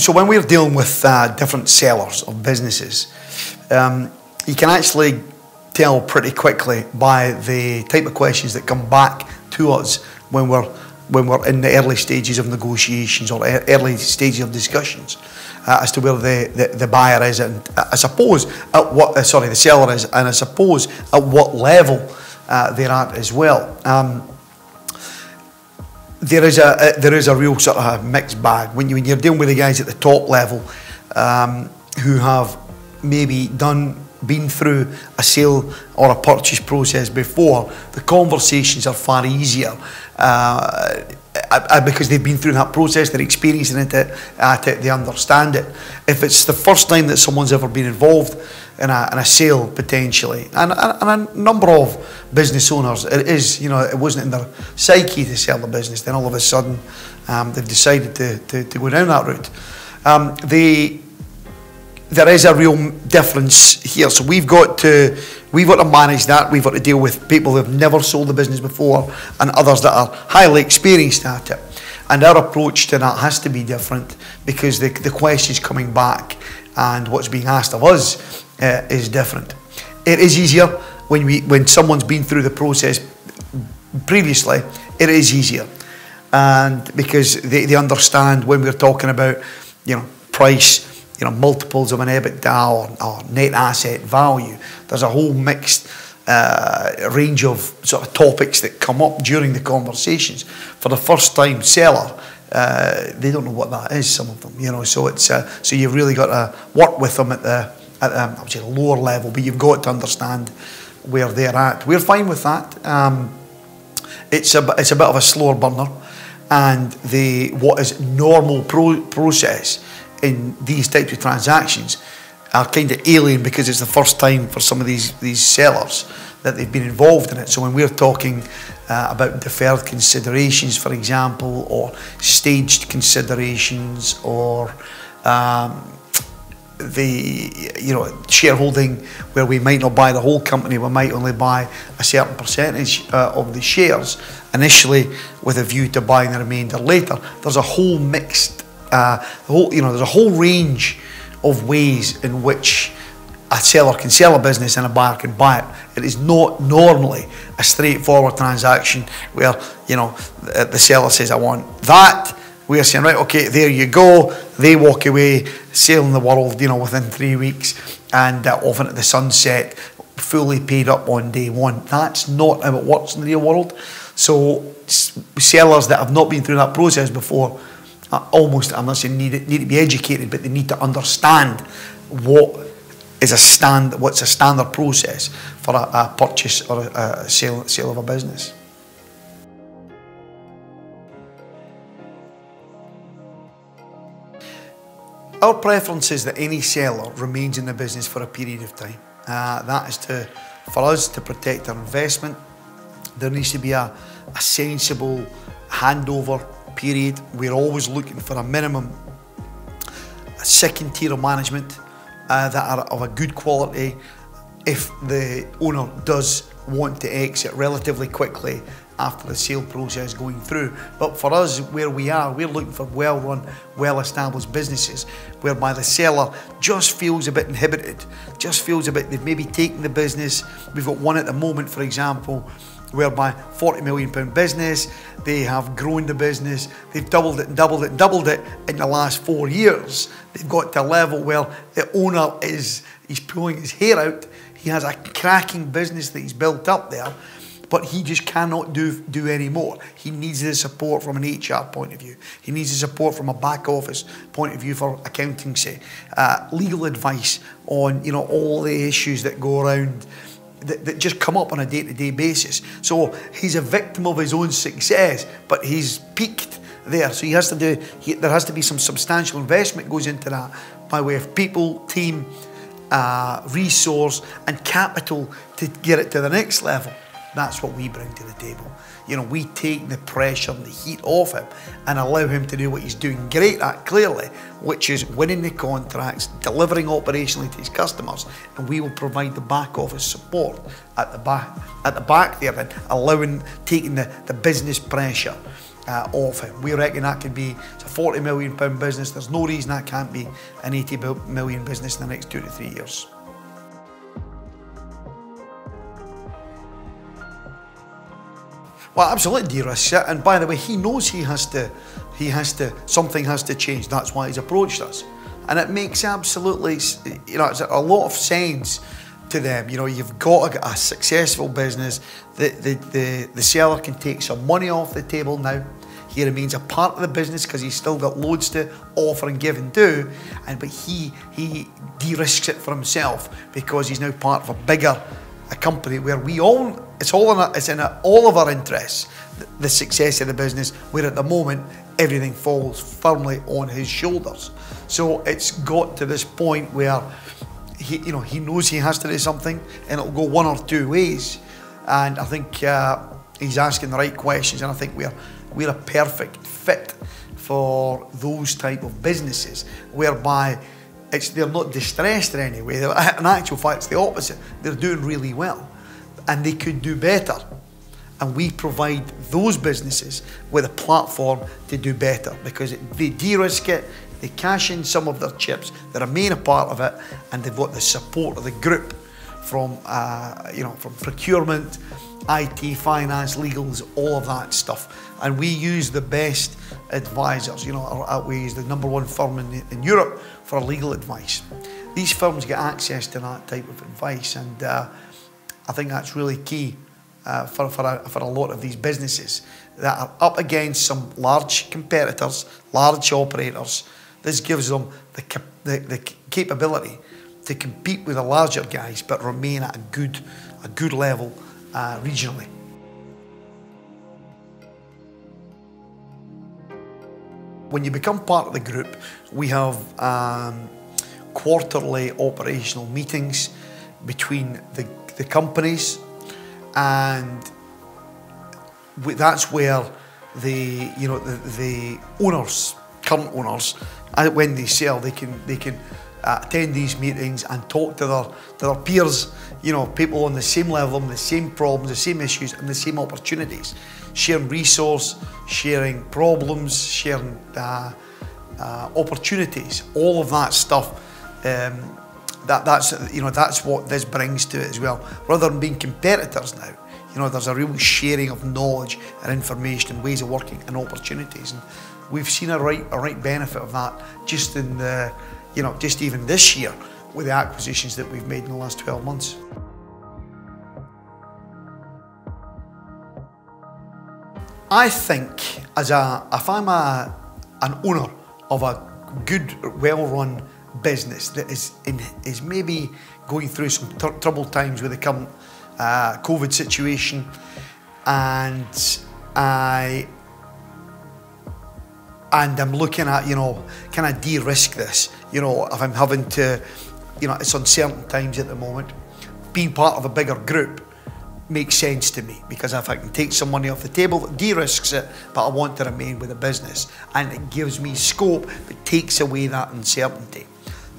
So when we're dealing with different sellers of businesses, you can actually tell pretty quickly by the type of questions that come back to us when we're in the early stages of negotiations or early stages of discussions as to where the buyer is, and I suppose at what the seller is, and I suppose at what level they're at as well. There is a real sort of mixed bag when you're dealing with the guys at the top level who have maybe been through a sale or a purchase process before. The conversations are far easier because they've been through that process, they're experiencing it, they understand it. If it's the first time that someone's ever been involved in a sale potentially, and a number of business owners, it is, it wasn't in their psyche to sell the business, then all of a sudden they've decided to go down that route. There is a real difference here, so we've got to manage that. We've got to deal with people who have never sold the business before and others that are highly experienced at it, and our approach to that has to be different because the questions coming back and what's being asked of us is different. It is easier when someone's been through the process previously. It is easier, and because they understand when we're talking about price, multiples of an EBITDA or net asset value. There's a whole mixed range of sort of topics that come up during the conversations. For the first time seller, they don't know what that is, some of them, so it's so you've really got to work with them at I would say the lower level, but you've got to understand where they're at. We're fine with that. It's a bit of a slower burner, and what is normal process in these types of transactions are kind of alien because it's the first time for some of these sellers that they've been involved in it. So when we're talking about deferred considerations, for example, or staged considerations, or the shareholding where we might not buy the whole company, we might only buy a certain percentage of the shares initially with a view to buying the remainder later. There's a whole mixed there's a whole range of ways in which a seller can sell a business and a buyer can buy it. It is not normally a straightforward transaction where the seller says, I want that. We're saying, right, okay, there you go. They walk away, sailing the world, within 3 weeks, and off into the sunset, fully paid up on day one. That's not how it works in the real world. So sellers that have not been through that process before, I'm not saying need to be educated, but they need to understand what's a standard process for a purchase or a sale of a business. Our preference is that any seller remains in the business for a period of time. That is for us to protect our investment. There needs to be a sensible handover period. We're always looking for a minimum, a second tier of management that are of a good quality if the owner does want to exit relatively quickly after the sale process going through. But for us, where we are, we're looking for well-run, well-established businesses whereby the seller just feels a bit inhibited, just feels a bit, they've maybe taken the business. We've got one at the moment, for example, whereby £40 million business, they have grown the business, they've doubled it and doubled it and doubled it in the last 4 years. They've got to a level where the owner he's pulling his hair out. He has a cracking business that he's built up there, but he just cannot do any more. He needs the support from an HR point of view. He needs the support from a back office point of view for accounting, say, legal advice on all the issues that go around that just come up on a day-to-day basis. So he's a victim of his own success, but he's peaked there. So there has to be some substantial investment goes into that by way of people, team, resource and capital to get it to the next level. That's what we bring to the table. We take the pressure and the heat off him and allow him to do what he's doing great at, clearly, which is winning the contracts, delivering operationally to his customers, and we will provide the back office support at the back there, then taking the business pressure of him. We reckon that could be, it's a £40 million business. There's no reason that can't be an £80 million business in the next 2 to 3 years. Well, absolutely de-risks it, and by the way, he knows something has to change. That's why he's approached us. And it makes absolutely, it's a lot of sense to them. You've got a successful business. The seller can take some money off the table now. He remains a part of the business because he's still got loads to offer and give and do. But he de-risks it for himself because he's now part of a company where it's in all of our interests, the success of the business, where at the moment everything falls firmly on his shoulders. So it's got to this point where he knows he has to do something, and it'll go one or two ways. And I think he's asking the right questions, and I think we're a perfect fit for those type of businesses, whereby they're not distressed in any way. In actual fact, it's the opposite. They're doing really well, and they could do better. And we provide those businesses with a platform to do better because they de-risk it, they cash in some of their chips, they remain a part of it, and they've got the support of the group from procurement, IT, finance, legals, all of that stuff. And we use the best advisors. We use the #1 firm in Europe for legal advice. These firms get access to that type of advice, and I think that's really key for a lot of these businesses that are up against some large competitors, large operators. This gives them the capability to compete with the larger guys, but remain at a good level regionally. When you become part of the group, we have quarterly operational meetings between the companies, and that's where the owners, current owners, when they sell, they can attend these meetings and talk to their peers, people on the same level, the same problems, the same issues, and the same opportunities. Sharing resource, sharing problems, sharing opportunities, all of that stuff. That's what this brings to it as well. Rather than being competitors now, there's a real sharing of knowledge and information and ways of working and opportunities. And we've seen a right benefit of that just in just even this year with the acquisitions that we've made in the last 12 months. I think if I'm an owner of a good, well-run business that is maybe going through some troubled times with the current COVID situation, and I'm looking at, can I de-risk this? If I'm having to, it's uncertain times at the moment, being part of a bigger group makes sense to me, because if I can take some money off the table, it de-risks it, but I want to remain with the business, and it gives me scope, but takes away that uncertainty.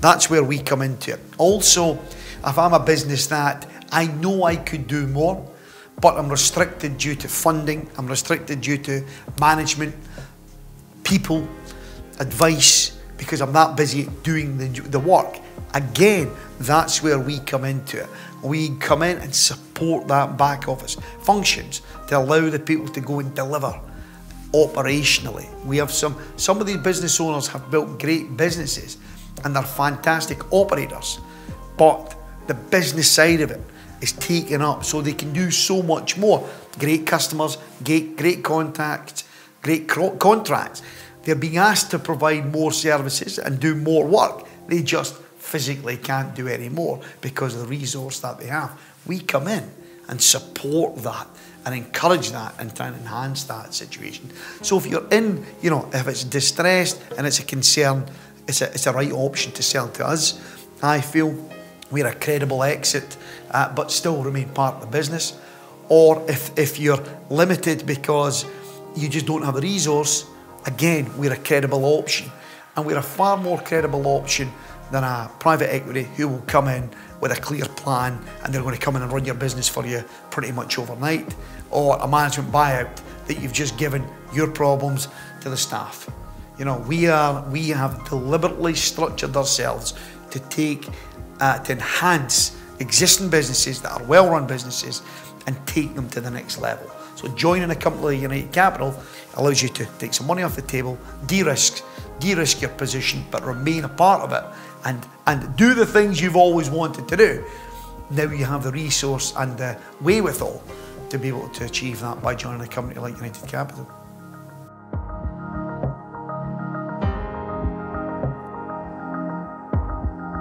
That's where we come into it. Also, if I'm a business that I know I could do more, but I'm restricted due to funding, I'm restricted due to management, people, advice, because I'm that busy doing the work. Again, that's where we come into it. We come in and support that back office functions to allow the people to go and deliver operationally. We have some of these business owners have built great businesses and they're fantastic operators, but the business side of it is taken up so they can do so much more. Great customers, great contacts, great contracts. They're being asked to provide more services and do more work. They just physically can't do any more because of the resource that they have. We come in and support that and encourage that and try and enhance that situation. So if you're in, if it's distressed and it's a concern, it's a right option to sell to us. I feel we're a credible exit, but still remain part of the business. Or if you're limited because you just don't have a resource, again, we're a credible option. And we're a far more credible option than a private equity who will come in with a clear plan and they're going to come in and run your business for you pretty much overnight, or a management buyout that you've just given your problems to the staff. You know, we have deliberately structured ourselves to to enhance existing businesses that are well-run businesses and take them to the next level. So joining a company like United Capital allows you to take some money off the table, de-risk your position, but remain a part of it and do the things you've always wanted to do. Now you have the resource and the wherewithal to be able to achieve that by joining a company like United Capital.